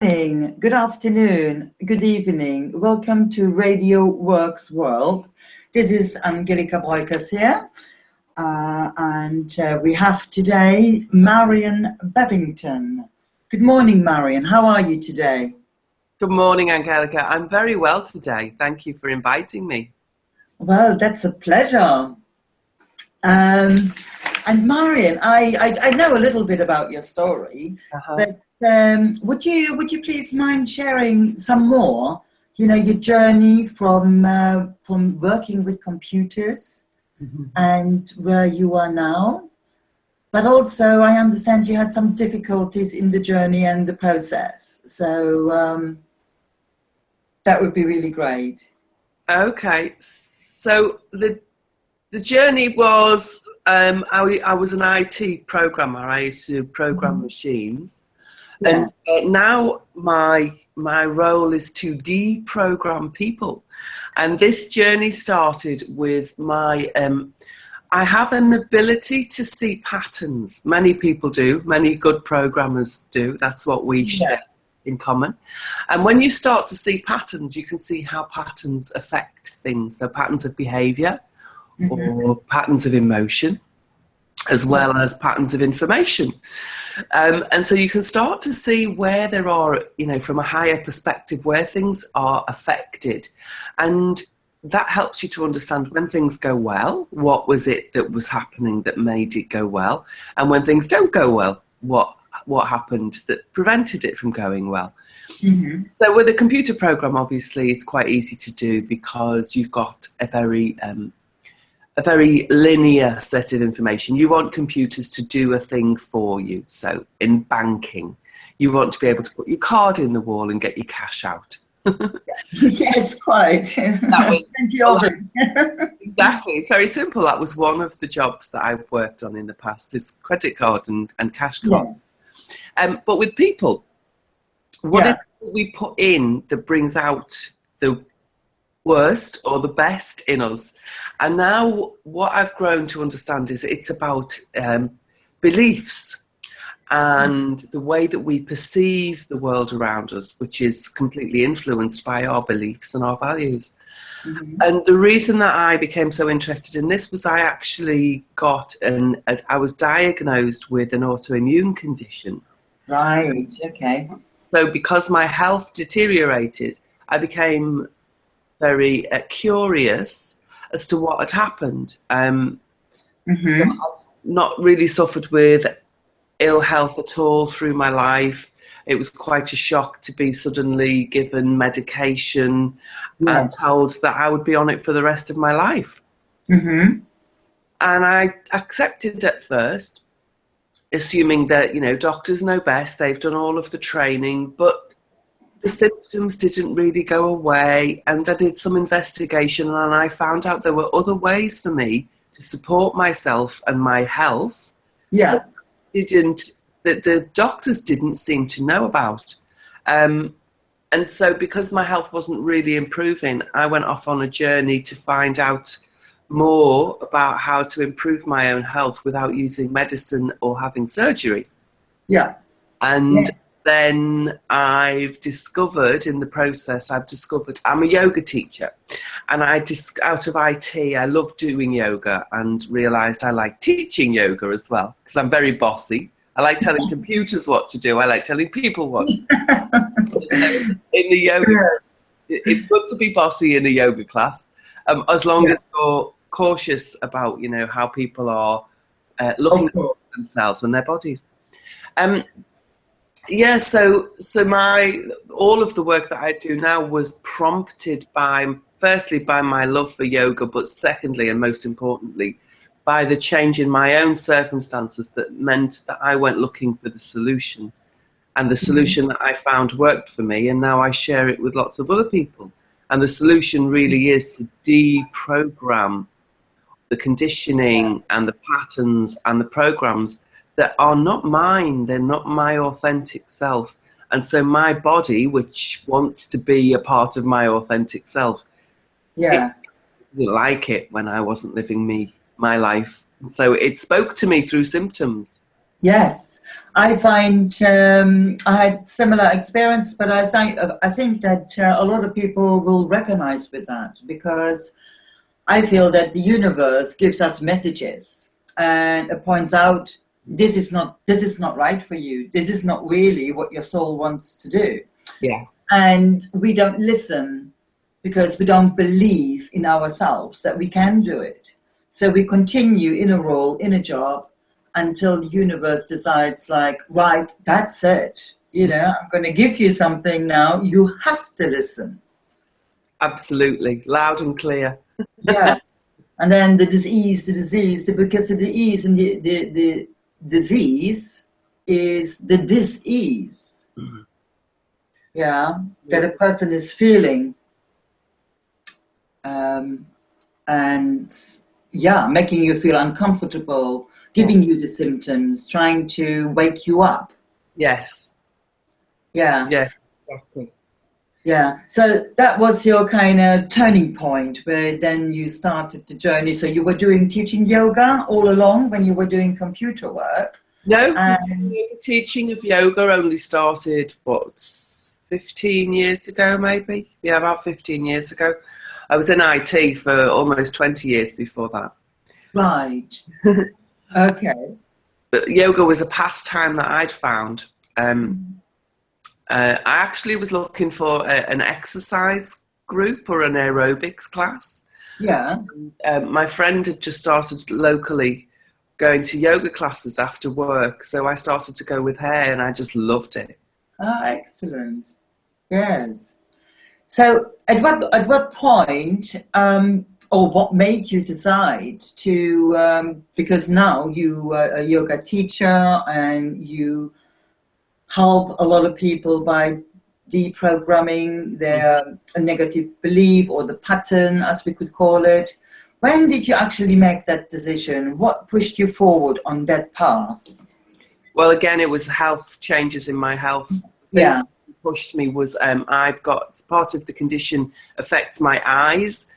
Morning, good afternoon, good evening. Welcome to Radio Works World. This is Angelika W.O.R.K.S here, and we have today Marion Bevington. Good morning, Marion. How are you today? Good morning, Angelika. I'm very well today. Thank you for inviting me. Well, that's a pleasure. And Marion, I know a little bit about your story, but would you please mind sharing some more? You know, your journey from working with computers and where you are now. But also, I understand you had some difficulties in the journey and the process. So that would be really great. Okay, so the journey was I was an IT programmer. I used to program machines, and now my role is to deprogram people. And this journey started with my I have an ability to see patterns. Many people do. Many good programmers do. That's what we share in common. And when you start to see patterns, you can see how patterns affect things. So patterns of behavior or patterns of emotion, as well as patterns of information. And so you can start to see where there are, you know, from a higher perspective, where things are affected. And that helps you to understand when things go well, what was it that was happening that made it go well? And when things don't go well, what happened that prevented it from going well? So with a computer program, obviously, it's quite easy to do because you've got a very linear set of information. You want computers to do a thing for you. So in banking, you want to be able to put your card in the wall and get your cash out. Yes, quite. That was exactly. It's very simple. That was one of the jobs that I've worked on in the past, is credit card and cash card. But with people, what is it we put in that brings out the worst or the best in us? And now what I've grown to understand is it's about beliefs and the way that we perceive the world around us, which is completely influenced by our beliefs and our values. And the reason that I became so interested in this was I actually I was diagnosed with an autoimmune condition. Right, okay. So because my health deteriorated, I became very curious as to what had happened. So I've not really suffered with ill health at all through my life. It was quite a shock to be suddenly given medication and told that I would be on it for the rest of my life. And I accepted at first, assuming that, you know, doctors know best, they've done all of the training, but the symptoms didn't really go away. And I did some investigation and I found out there were other ways for me to support myself and my health that the doctors didn't seem to know about. And so because my health wasn't really improving, I went off on a journey to find out more about how to improve my own health without using medicine or having surgery. Then I've discovered in the process, I'm a yoga teacher, and out of IT, I love doing yoga and realized I like teaching yoga as well, because I'm very bossy. I like telling computers what to do. I like telling people what to do. In the yoga, it's good to be bossy in a yoga class, as long as you're cautious about, you know, how people are looking at themselves and their bodies. So all of the work that I do now was prompted firstly by my love for yoga, but secondly and most importantly, by the change in my own circumstances that meant that I went looking for the solution. And the solution that I found worked for me, and now I share it with lots of other people. And the solution really is to deprogram the conditioning and the patterns and the programs that are not mine, they're not my authentic self. And so my body, which wants to be a part of my authentic self, it didn't like it when I wasn't living my life. And so it spoke to me through symptoms. Yes, I find I had similar experience, but I think that a lot of people will recognize with that, because I feel that the universe gives us messages and it points out this is not right for you. This is not really what your soul wants to do. Yeah. And we don't listen because we don't believe in ourselves that we can do it. So we continue in a role, in a job, until the universe decides, like, right, that's it. I'm going to give you something now. You have to listen. Absolutely. Loud and clear. Yeah. And then the disease, because the disease and the disease is the dis-ease. Mhm. Yeah. That a person is feeling. And yeah, making you feel uncomfortable, giving you the symptoms, trying to wake you up. Yes. Yeah. Yeah. Exactly. Yeah. So that was your kind of turning point where then you started the journey. So you were teaching yoga all along when you were doing computer work. No, the teaching of yoga only started, 15 years ago, maybe? Yeah, about 15 years ago. I was in IT for almost 20 years before that. Right. Okay. But yoga was a pastime that I'd found. I actually was looking for an exercise group or an aerobics class. Yeah. My friend had just started locally going to yoga classes after work, so I started to go with her, and I just loved it. Ah, excellent. Yes. So at what point, or what made you decide to, because now you are a yoga teacher and you help a lot of people by deprogramming their negative belief, or the pattern, as we could call it. When did you actually make that decision? What pushed you forward on that path? Well, again, it was health changes in my health. Yeah. Pushed me was I've got part of the condition affects my eyes,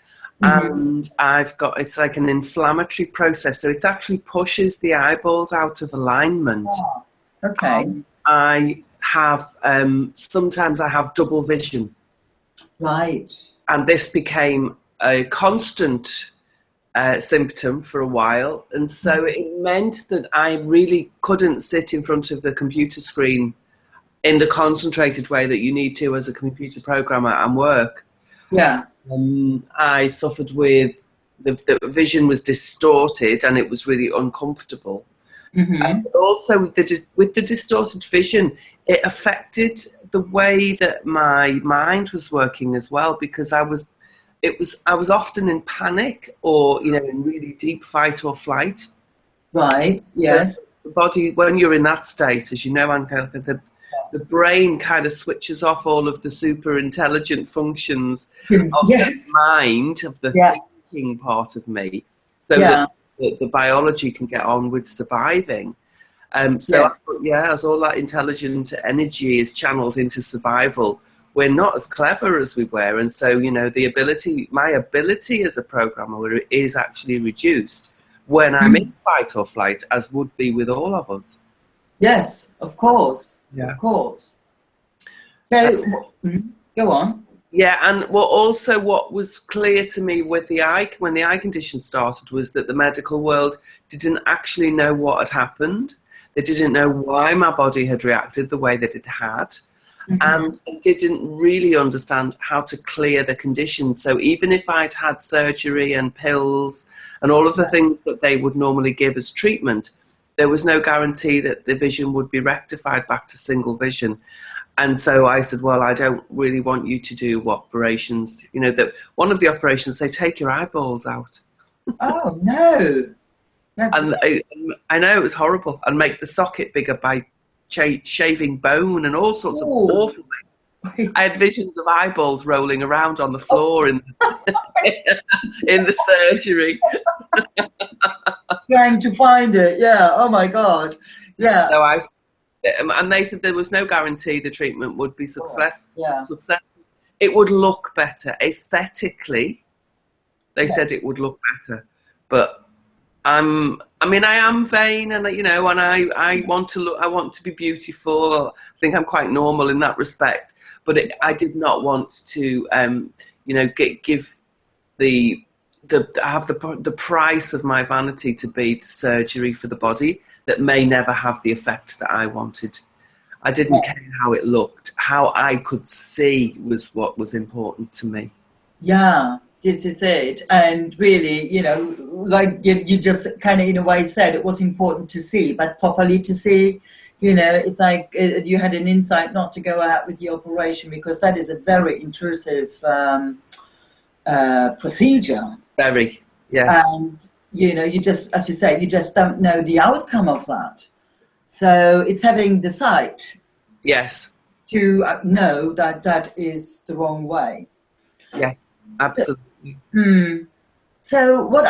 and it's like an inflammatory process, so it actually pushes the eyeballs out of alignment. Oh, okay. I have sometimes I have double vision, Right. and this became a constant symptom for a while, and so it meant that I really couldn't sit in front of the computer screen in the concentrated way that you need to as a computer programmer and work. Yeah. I suffered with the vision was distorted, and it was really uncomfortable. But also with the distorted vision, it affected the way that my mind was working as well, because I was often in panic, or in really deep fight or flight. Right. Yes. The body, when you're in that state, as you know, Angelika, the brain kind of switches off all of the super intelligent functions of Yes. the mind, of the thinking part of me, so that the biology can get on with surviving. So as all that intelligent energy is channeled into survival, we're not as clever as we were, and so my ability as a programmer is actually reduced when I'm in fight or flight, as would be with all of us. Yes, of course. Yeah. Of course. So, go on. Yeah, and what was clear to me with when the eye condition started, was that the medical world didn't actually know what had happened. They didn't know why my body had reacted the way that it had, and didn't really understand how to clear the condition. So even if I'd had surgery and pills and all of the things that they would normally give as treatment, there was no guarantee that the vision would be rectified back to single vision. And so I said, well, I don't really want you to do operations. That one of the operations, they take your eyeballs out. Oh, no. And I know, it was horrible. And make the socket bigger by shaving bone and all sorts of awful things. I had visions of eyeballs rolling around on the floor in the surgery. Trying to find it, yeah. Oh my God, yeah. So and they said there was no guarantee the treatment would be successful. It would look better aesthetically. They said it would look better, but I mean, I am vain, and you know, and I want to look. I want to be beautiful. I think I'm quite normal in that respect. But I did not want to, you know, give have the price of my vanity to be the surgery for the body that may never have the effect that I wanted. I didn't care how it looked. How I could see was what was important to me. Yeah, this is it. And really, you know, like you just kind of in a way said, it was important to see, but properly to see, you know, it's like you had an insight not to go out with the operation, because that is a very intrusive procedure. Very, yes. And, you know, you just, as you say, you just don't know the outcome of that. So it's having the sight. Yes. To know that that is the wrong way. Yes, absolutely. So what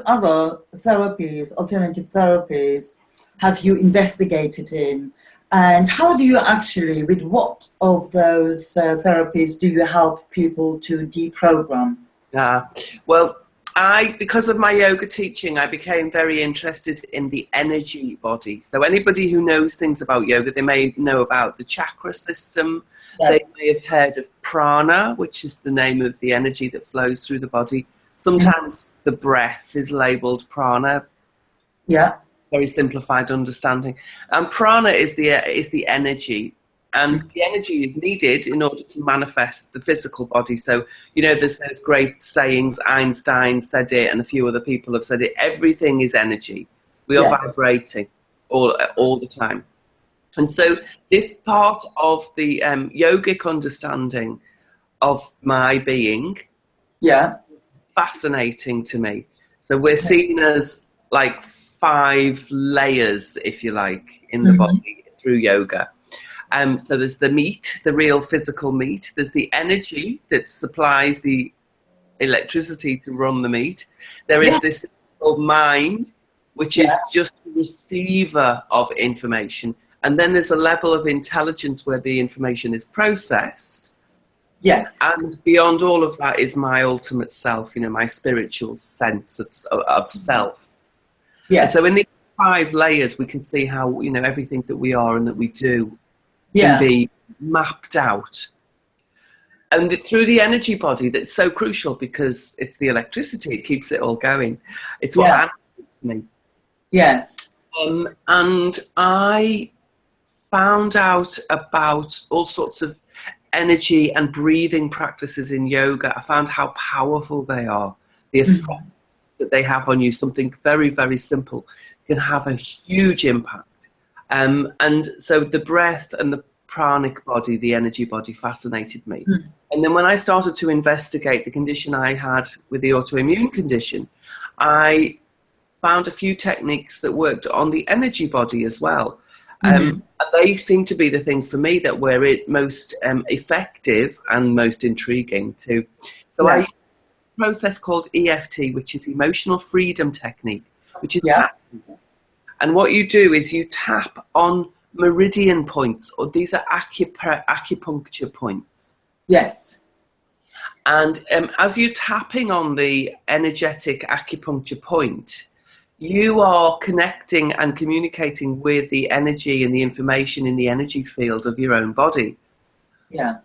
other therapies, alternative therapies, have you investigated in, and how do you actually, with what of those therapies do you help people to deprogram? Well, because of my yoga teaching, I became very interested in the energy body. So anybody who knows things about yoga, they may know about the chakra system. Yes. They may have heard of prana, which is the name of the energy that flows through the body. Sometimes the breath is labeled prana. Yeah. Very simplified understanding. And prana is the energy. And the energy is needed in order to manifest the physical body. So, you know, there's those great sayings, Einstein said it, and a few other people have said it. Everything is energy. We are vibrating all the time. And so this part of the yogic understanding of my being, fascinating to me. So we're seen as like 5 layers, if you like, in the body through yoga. So there's the meat, the real physical meat. There's the energy that supplies the electricity to run the meat. There is this called mind, which is just the receiver of information. And then there's a level of intelligence where the information is processed. Yes. And beyond all of that is my ultimate self, you know, my spiritual sense of self. Yes. And so in these 5 layers, we can see how, you know, everything that we are and that we do can be mapped out. And through the energy body, that's so crucial because it's the electricity, it keeps it all going. It's what animates me. Yes. And I found out about all sorts of energy and breathing practices in yoga. I found how powerful they are, the effect that they have on you. Something very, very simple can have a huge impact. And so the breath and the pranic body, the energy body, fascinated me. And then when I started to investigate the condition I had with the autoimmune condition, I found a few techniques that worked on the energy body as well. And they seem to be the things for me that were most effective and most intriguing too. So I use a process called EFT, which is emotional freedom technique, which is and what you do is you tap on meridian points, or these are acupuncture points. Yes. And as you're tapping on the energetic acupuncture point, you are connecting and communicating with the energy and the information in the energy field of your own body. Yeah.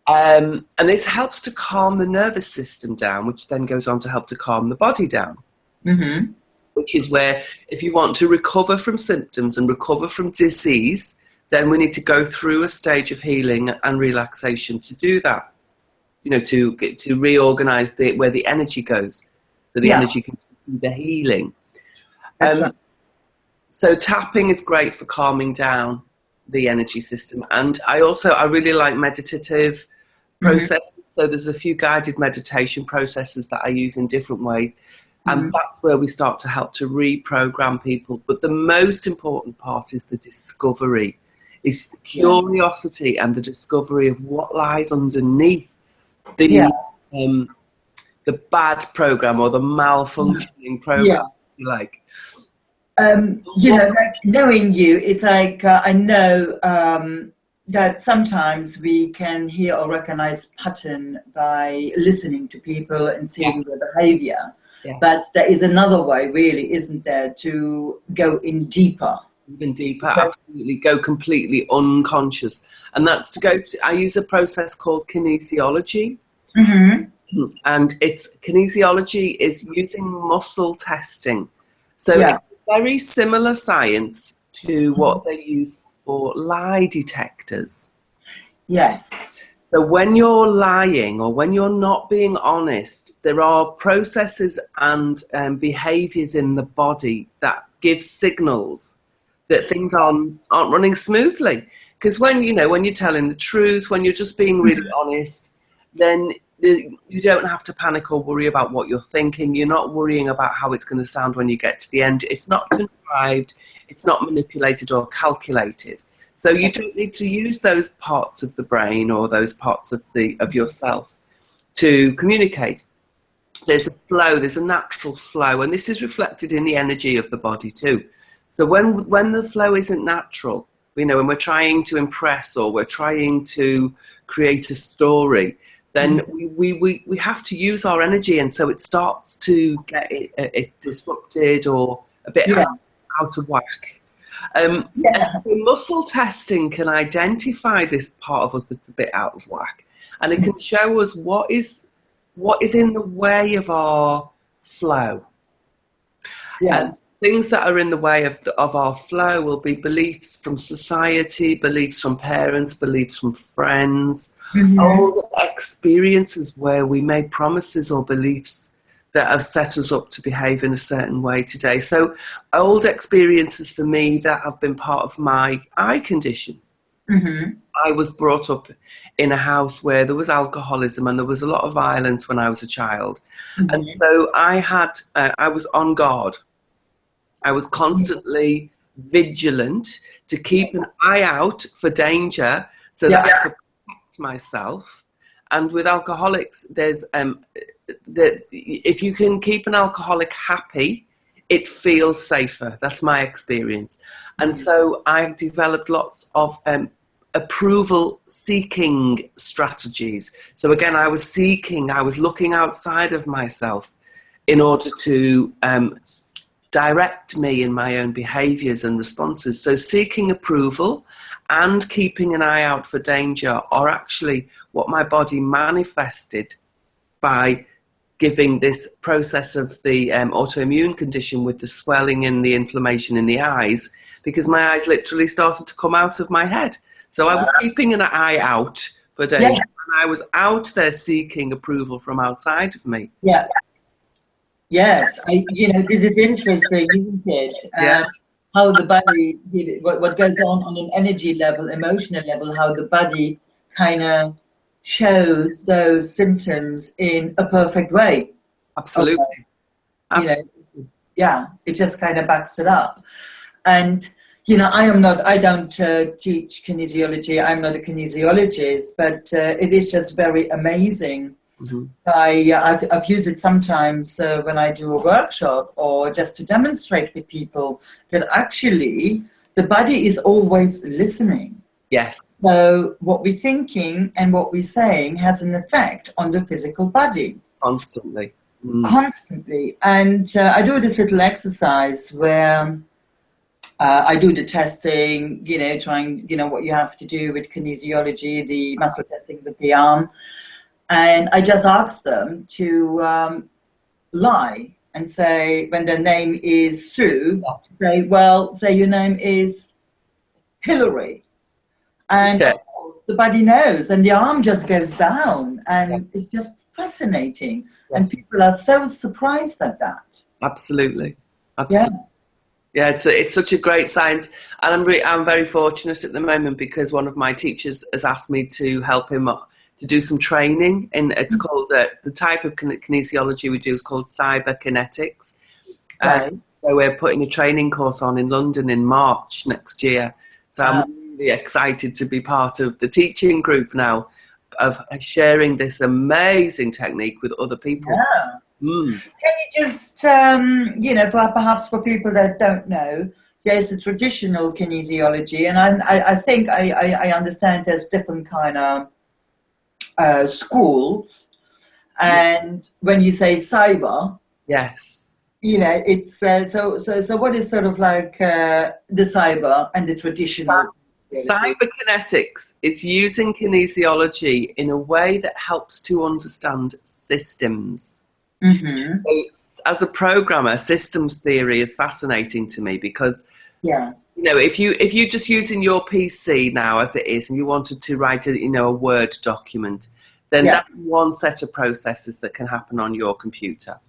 And this helps to calm the nervous system down, which then goes on to help to calm the body down. Which is where, if you want to recover from symptoms and recover from disease, then we need to go through a stage of healing and relaxation to do that. You know, to reorganize where the energy goes, so the energy can do the healing. That's right. So tapping is great for calming down the energy system, and I really like meditative processes. So there's a few guided meditation processes that I use in different ways. And that's where we start to help to reprogram people. But the most important part is the discovery, is the curiosity and the discovery of what lies underneath the bad program or the malfunctioning program, if you like. You know, like knowing you, it's like I know that sometimes we can hear or recognize pattern by listening to people and seeing their behavior. Yeah. But there is another way, really, isn't there, to go in deeper? Even deeper, absolutely, go completely unconscious. And that's to go to, I use a process called kinesiology. Mm-hmm. And kinesiology is using muscle testing. So Yeah. it's very similar science to what they use for lie detectors. Yes. So when you're lying or when you're not being honest, there are processes and behaviors in the body that give signals that things aren't running smoothly. Because when you're telling the truth, when you're just being really honest, then you don't have to panic or worry about what you're thinking. You're not worrying about how it's going to sound when you get to the end. It's not contrived, it's not manipulated or calculated. So you don't need to use those parts of the brain or those parts of yourself to communicate. There's a flow, there's a natural flow, and this is reflected in the energy of the body too. So when the flow isn't natural, when we're trying to impress or we're trying to create a story, then we have to use our energy, and so it starts to get it disrupted or a bit out of whack. Muscle testing can identify this part of us that's a bit out of whack, and it can show us what is in the way of our flow. And things that are in the way of our flow will be beliefs from society, beliefs from parents, beliefs from friends, old experiences where we made promises or beliefs that have set us up to behave in a certain way today. So old experiences for me that have been part of my eye condition. I was brought up in a house where there was alcoholism and there was a lot of violence when I was a child. And so I was on guard. I was constantly vigilant to keep an eye out for danger so that I could protect myself. And with alcoholics, there's if you can keep an alcoholic happy, it feels safer. That's my experience. And so I've developed lots of approval seeking strategies. So again, I was looking outside of myself in order to direct me in my own behaviors and responses. So seeking approval and keeping an eye out for danger are actually what my body manifested by giving this process of the autoimmune condition with the swelling and the inflammation in the eyes, because my eyes literally started to come out of my head. So I was keeping an eye out for danger, and I was out there seeking approval from outside of me. Yes, this is interesting, isn't it? How the body, what goes on an energy level, emotional level, how the body kind of shows those symptoms in a perfect way. Absolutely. It just kind of backs it up. And I don't teach kinesiology. I'm not a kinesiologist, but it is just very amazing. I've used it sometimes when I do a workshop or just to demonstrate with people that actually the body is always listening. Yes. So what we're thinking and what we're saying has an effect on the physical body. Constantly. Constantly. And I do this little exercise where I do the testing, trying, what you have to do with kinesiology, the muscle testing with the arm. And I just ask them to lie and say, when their name is Sue, say your name is Hillary. And of course, the body knows, and the arm just goes down, and it's just fascinating. And people are so surprised at that. Absolutely. Yeah, it's such a great science, and I'm very fortunate at the moment because one of my teachers has asked me to help him to do some training, and it's called the type of kinesiology we do is called cyberkinetics. So we're putting a training course on in London in March next year. So I'm really excited to be part of the teaching group now of sharing this amazing technique with other people. Can you just, perhaps for people that don't know, there's the traditional kinesiology, and I think I understand there's different kind of schools. And when you say cyber, Yes. It's so what is sort of like the cyber and the traditional? Cyberkinetics is using kinesiology in a way that helps to understand systems. Mm-hmm. So, as a programmer, systems theory is fascinating to me because, if you're just using your PC now as it is, and you wanted to write a Word document, then that's one set of processes that can happen on your computer.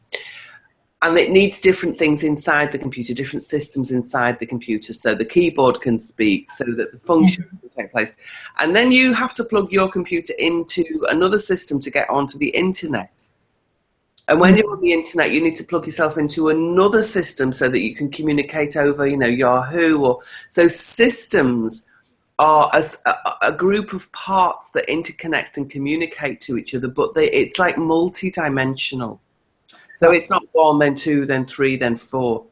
And it needs different things inside the computer, different systems inside the computer, so the keyboard can speak, so that the function can take place. And then you have to plug your computer into another system to get onto the internet. And when you're on the internet, you need to plug yourself into another system so that you can communicate over, Yahoo. So systems are a group of parts that interconnect and communicate to each other, but it's like multi-dimensional. So it's not 1, then 2, then 3, then 4.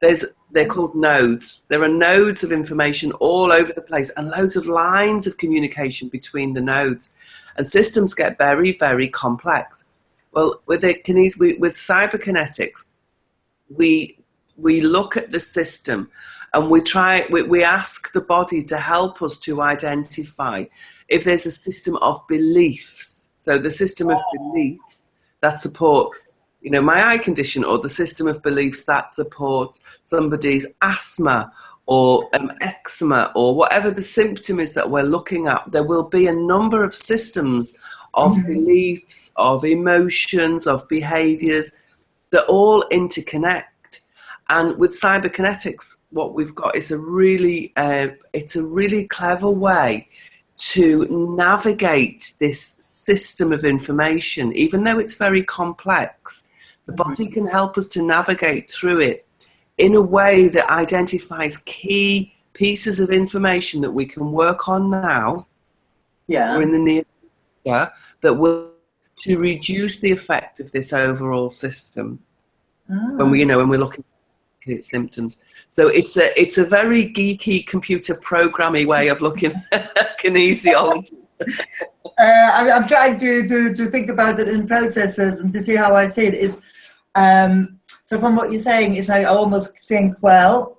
They're called nodes. There are nodes of information all over the place and loads of lines of communication between the nodes. And systems get very, very complex. Well, with cyberkinetics, we look at the system and we ask the body to help us to identify if there's a system of beliefs. So the system of beliefs that supports my eye condition, or the system of beliefs that supports somebody's asthma or eczema, or whatever the symptom is that we're looking at. There will be a number of systems of beliefs, of emotions, of behaviors that all interconnect. And with cyberkinetics, what we've got is a really clever way to navigate this system of information. Even though it's very complex, the body can help us to navigate through it in a way that identifies key pieces of information that we can work on now or in the near future that will to reduce the effect of this overall system when we're looking at symptoms. So it's a very geeky computer programmy way of looking at kinesiology. I'm trying to think about it in processes and to see how I see it. So from what you're saying is, I almost think, when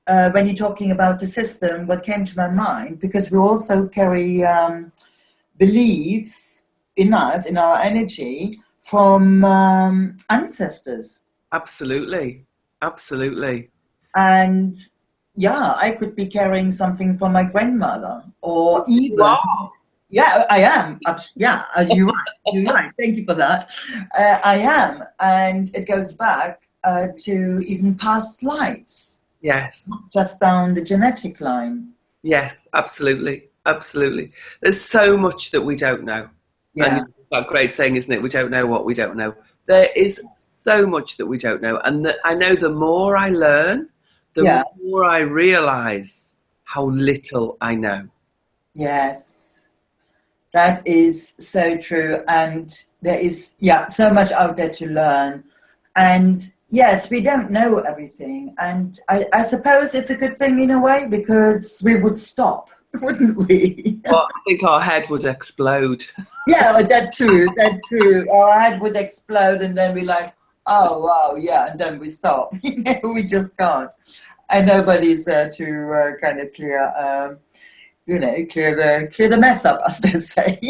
you're talking about the system, what came to my mind, because we also carry beliefs in us, in our energy, from ancestors. Absolutely. And I could be carrying something from my grandmother, or even. Wow. Yeah, I am. Yeah, you're right. You're right. Thank you for that. I am, and it goes back to even past lives. Yes. Not just down the genetic line. Yes, absolutely. There's so much that we don't know. Yeah. And that great saying, isn't it? We don't know what we don't know. There is so much that we don't know, and I know the more I learn, the more I realise how little I know. Yes, that is so true, and there is so much out there to learn. And yes, we don't know everything, and I suppose it's a good thing in a way, because we would stop, wouldn't we? Well, I think our head would explode. Yeah, that too. Our head would explode, and then we're like, oh wow, and then we stop. We just can't, and nobody's there to kind of clear the mess up, as they say.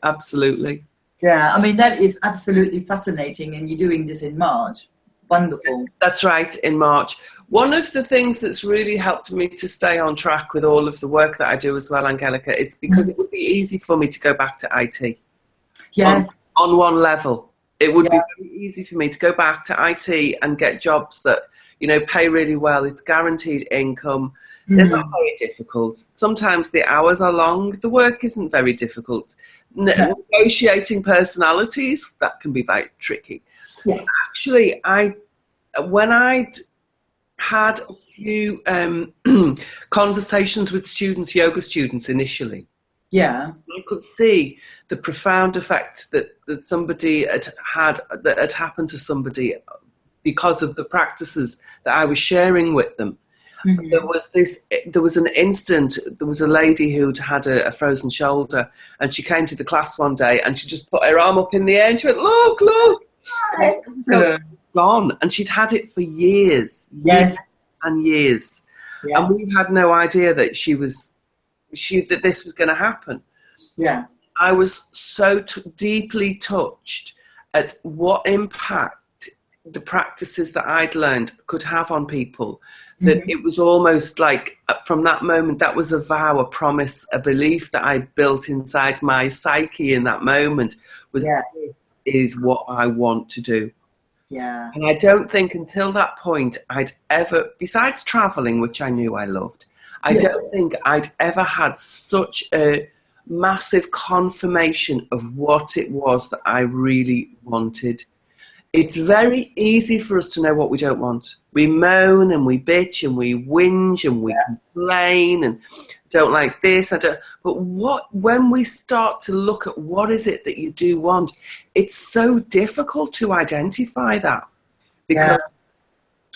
Absolutely. Yeah, I mean, that is absolutely fascinating, and you're doing this in March. Wonderful. That's right, in March. One of the things that's really helped me to stay on track with all of the work that I do as well, Angelika, is because it would be easy for me to go back to IT. Yes. On one level. It would be very easy for me to go back to IT and get jobs that, pay really well. It's guaranteed income. They're not very difficult. Sometimes the hours are long. The work isn't very difficult. Negotiating personalities, that can be very tricky. Yes. Actually, when I'd had a few conversations with yoga students initially, I could see the profound effect that somebody had happened to somebody because of the practices that I was sharing with them. There was an instant, there was a lady who'd had a frozen shoulder, and she came to the class one day and she just put her arm up in the air and she went, look, look. Excellent. Gone. And she'd had it for years. Yes. Years and years. Yeah. And we had no idea that that this was going to happen. Yeah. I was so deeply touched at what impact the practices that I'd learned could have on people, that it was almost like from that moment, that was a vow, a promise, a belief that I built inside my psyche in that moment was, this is what I want to do. Yeah. And I don't think until that point I'd ever, besides traveling, which I knew I loved, I don't think I'd ever had such a massive confirmation of what it was that I really wanted. It's very easy for us to know what we don't want. We moan and we bitch and we whinge and we complain and don't like this. But when we start to look at what is it that you do want, it's so difficult to identify that, because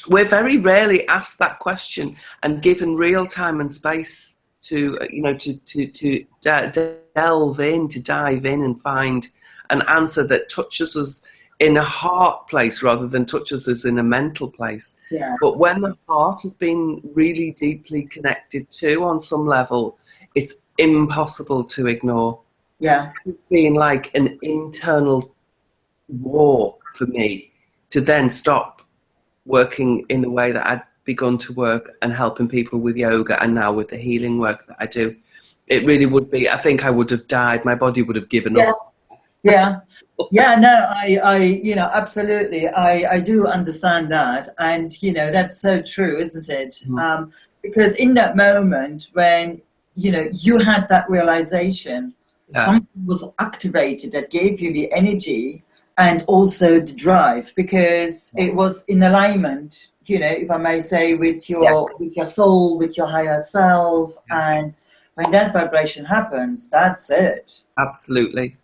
we're very rarely asked that question and given real time and space to delve in, to dive in and find an answer that touches us in a heart place rather than touches us in a mental place. Yeah. But when the heart has been really deeply connected to on some level, it's impossible to ignore. Yeah. It's been like an internal war for me to then stop working in the way that I'd begun to work and helping people with yoga and now with the healing work that I do. It really would be, I think I would have died. My body would have given up. Yeah. Yeah, no, I absolutely. I do understand that. And, that's so true, isn't it? Because in that moment when, you had that realization, something was activated that gave you the energy and also the drive, because it was in alignment, if I may say, with your soul, with your higher self. And when that vibration happens, that's it. Absolutely.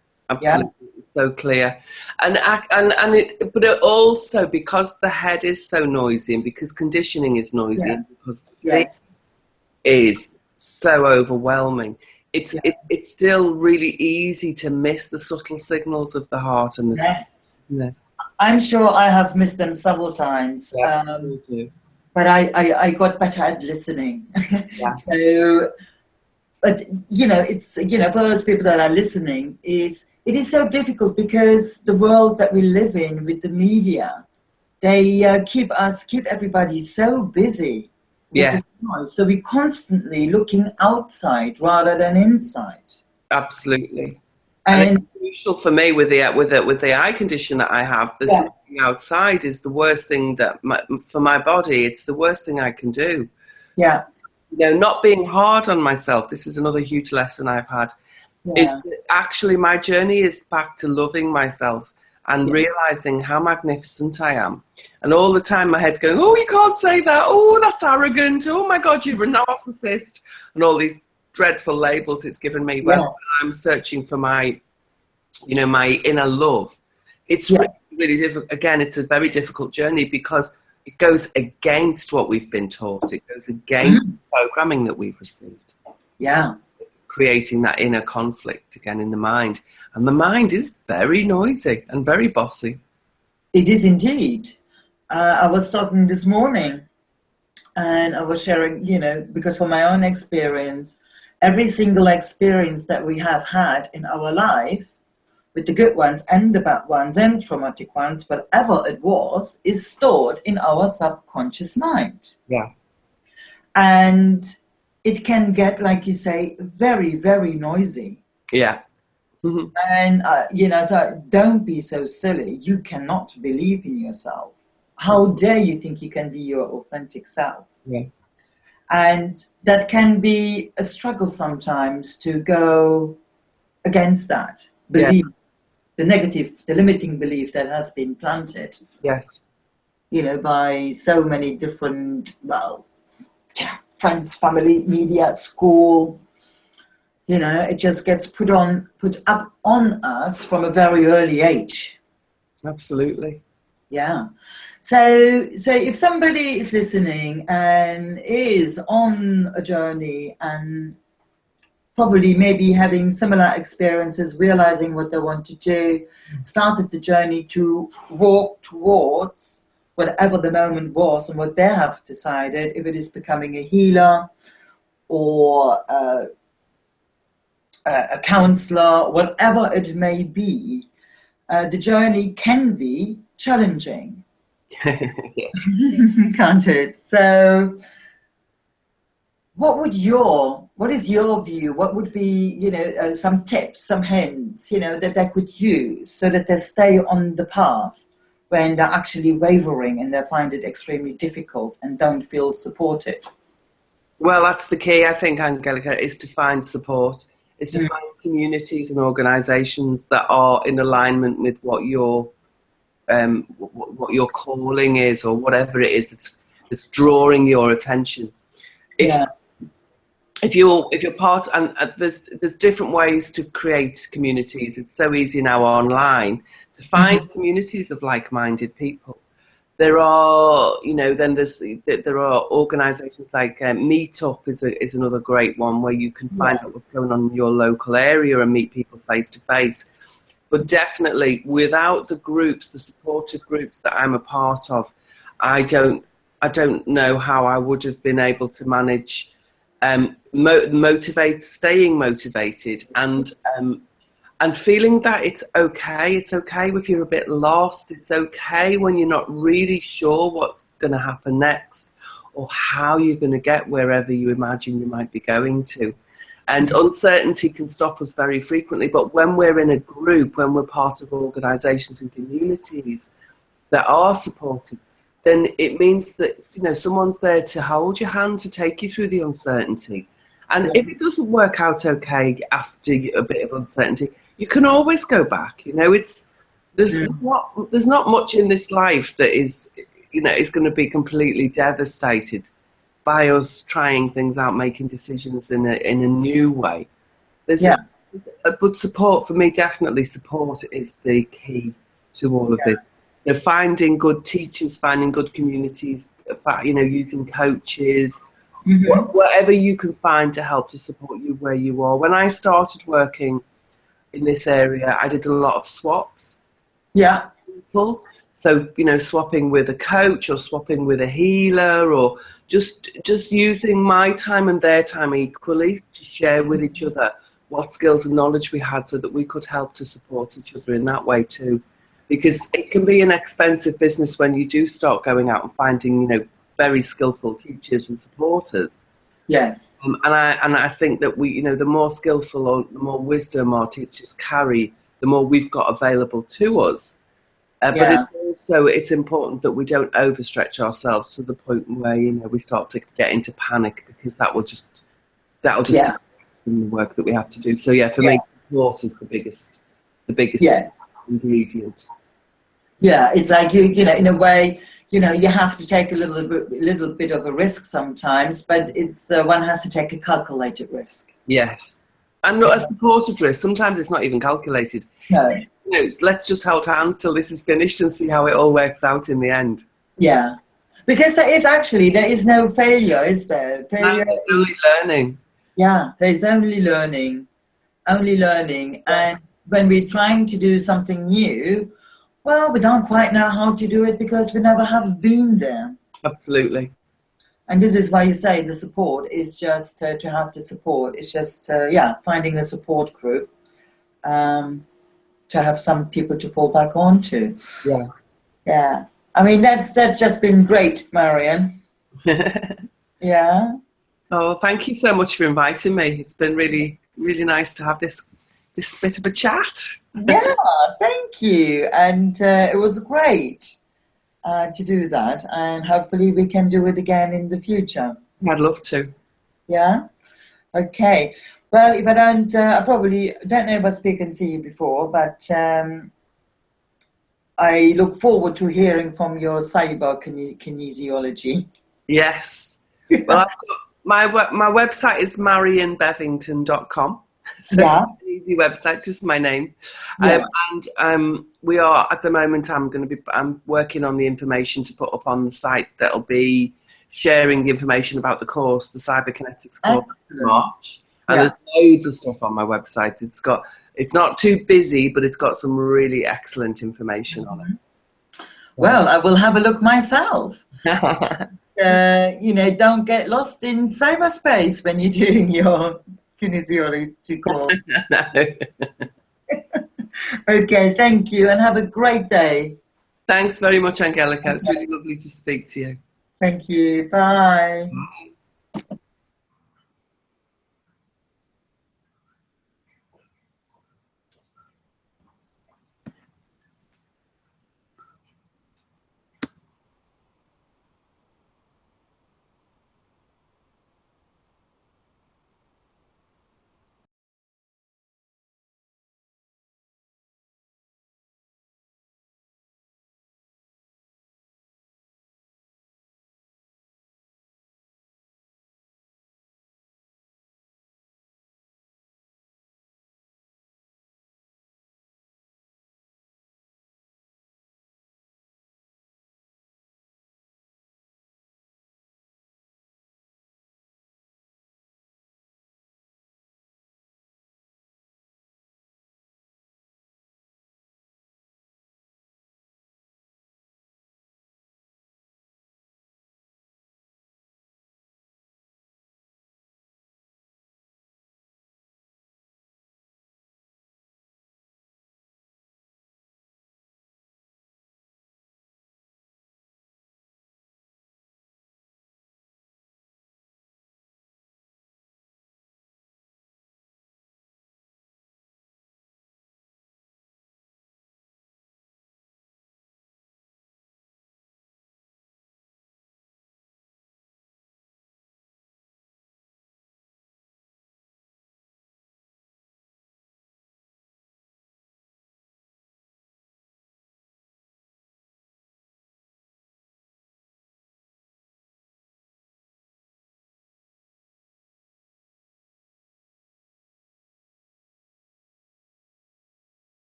So clear. But it also, because the head is so noisy and because conditioning is noisy and because this is so overwhelming, it's still really easy to miss the subtle signals of the heart and the I'm sure I have missed them several times. But I got better at listening. So, but it's for those people that are listening, it is so difficult because the world that we live in with the media, they keep everybody so busy. So we're constantly looking outside rather than inside. Absolutely. And it's crucial for me with the eye condition that I have. Looking outside is the worst thing for my body. It's the worst thing I can do. Yeah. Not being hard on myself. This is another huge lesson I've had. Is actually my journey is back to loving myself and realizing how magnificent I am. And all the time my head's going, oh, you can't say that. Oh, that's arrogant. Oh my God, you're a narcissist. And all these dreadful labels it's given me when I'm searching for my inner love. It's really difficult. Again, it's a very difficult journey because it goes against what we've been taught. It goes against the programming that we've received. Yeah. Creating that inner conflict again in the mind. And the mind is very noisy and very bossy. It is indeed. I was talking this morning and I was sharing, because from my own experience, every single experience that we have had in our life, with the good ones and the bad ones and traumatic ones, whatever it was, is stored in our subconscious mind. Yeah. And it can get, like you say, very, very noisy. Yeah. Mm-hmm. And, so don't be so silly. You cannot believe in yourself. How dare you think you can be your authentic self? Yeah. And that can be a struggle sometimes to go against that belief, the negative, the limiting belief that has been planted. Yes. By so many different, friends, family, media, school. It just gets put up on us from a very early age. Absolutely. Yeah. So if somebody is listening and is on a journey and probably maybe having similar experiences, realizing what they want to do, started the journey to walk towards whatever the moment was and what they have decided, if it is becoming a healer or a counselor, whatever it may be, the journey can be challenging. Yeah. Can't it? So what is your view? What would be, some tips, some hints, that they could use so that they stay on the path when they're actually wavering and they find it extremely difficult and don't feel supported? Well, that's the key, I think, Angelika, is to find support, is to find communities and organisations that are in alignment with what your calling is, or whatever it is that's drawing your attention. If you're part, and there's different ways to create communities. It's so easy now online to find communities of like-minded people. There are, there are organisations like Meetup is another great one, where you can find out what's going on in your local area and meet people face to face. But definitely, without the groups, the supportive groups that I'm a part of, I don't know how I would have been able to manage staying motivated and feeling that it's okay. It's okay if you're a bit lost. It's okay when you're not really sure what's going to happen next or how you're going to get wherever you imagine you might be going to. And uncertainty can stop us very frequently. But when we're in a group, when we're part of organisations and communities that are supportive, then it means that, someone's there to hold your hand, to take you through the uncertainty. And if it doesn't work out okay after a bit of uncertainty, you can always go back. There's not much in this life that is going to be completely devastated by us trying things out, making decisions in a new way. But support, for me, definitely support is the key to all of this. Finding good teachers, finding good communities, using coaches, whatever you can find to help to support you where you are. When I started working in this area, I did a lot of swaps. Yeah. People. So, swapping with a coach or swapping with a healer, or just using my time and their time equally to share with each other what skills and knowledge we had so that we could help to support each other in that way too. Because it can be an expensive business when you do start going out and finding, very skillful teachers and supporters. Yes. And I think that we, the more skillful or the more wisdom our teachers carry, the more we've got available to us. But it's important that we don't overstretch ourselves to the point where, we start to get into panic, because that'll just the work that we have to do. So for me, support is the biggest ingredient. Yeah, it's like in a way, you have to take a little bit of a risk sometimes, but it's one has to take a calculated risk. Yes, and not a supported risk. Sometimes it's not even calculated. No. Let's just hold hands till this is finished and see how it all works out in the end. Yeah, because there is no failure, is there? Failure is only learning. Yeah, there's only learning, and when we're trying to do something new, well, we don't quite know how to do it because we never have been there. Absolutely. And this is why you say the support is just to have the support. It's just, finding a support group to have some people to fall back onto. Yeah. Yeah. I mean, that's just been great, Marion. Yeah. Oh, thank you so much for inviting me. It's been really, really nice to have this bit of a chat. Yeah, thank you. And it was great to do that. And hopefully we can do it again in the future. I'd love to. Yeah? Okay. Well, if I don't, I probably don't know if I've spoken to you before, but I look forward to hearing from your cyber kinesiology. Yes. Well, I've got my website is marionbevington.com. So it's easy website, it's just my name. Yeah. And we are, at the moment, I'm working on the information to put up on the site that'll be sharing the information about the course, the Cyberkinetics course in March. And there's loads of stuff on my website. It's not too busy, but it's got some really excellent information on it. Well, I will have a look myself. You know, don't get lost in cyberspace when you're doing your kinesiology course. No. Okay, thank you, and have a great day. Thanks very much, Angelika. It's really lovely to speak to you. Thank you. Bye. Bye.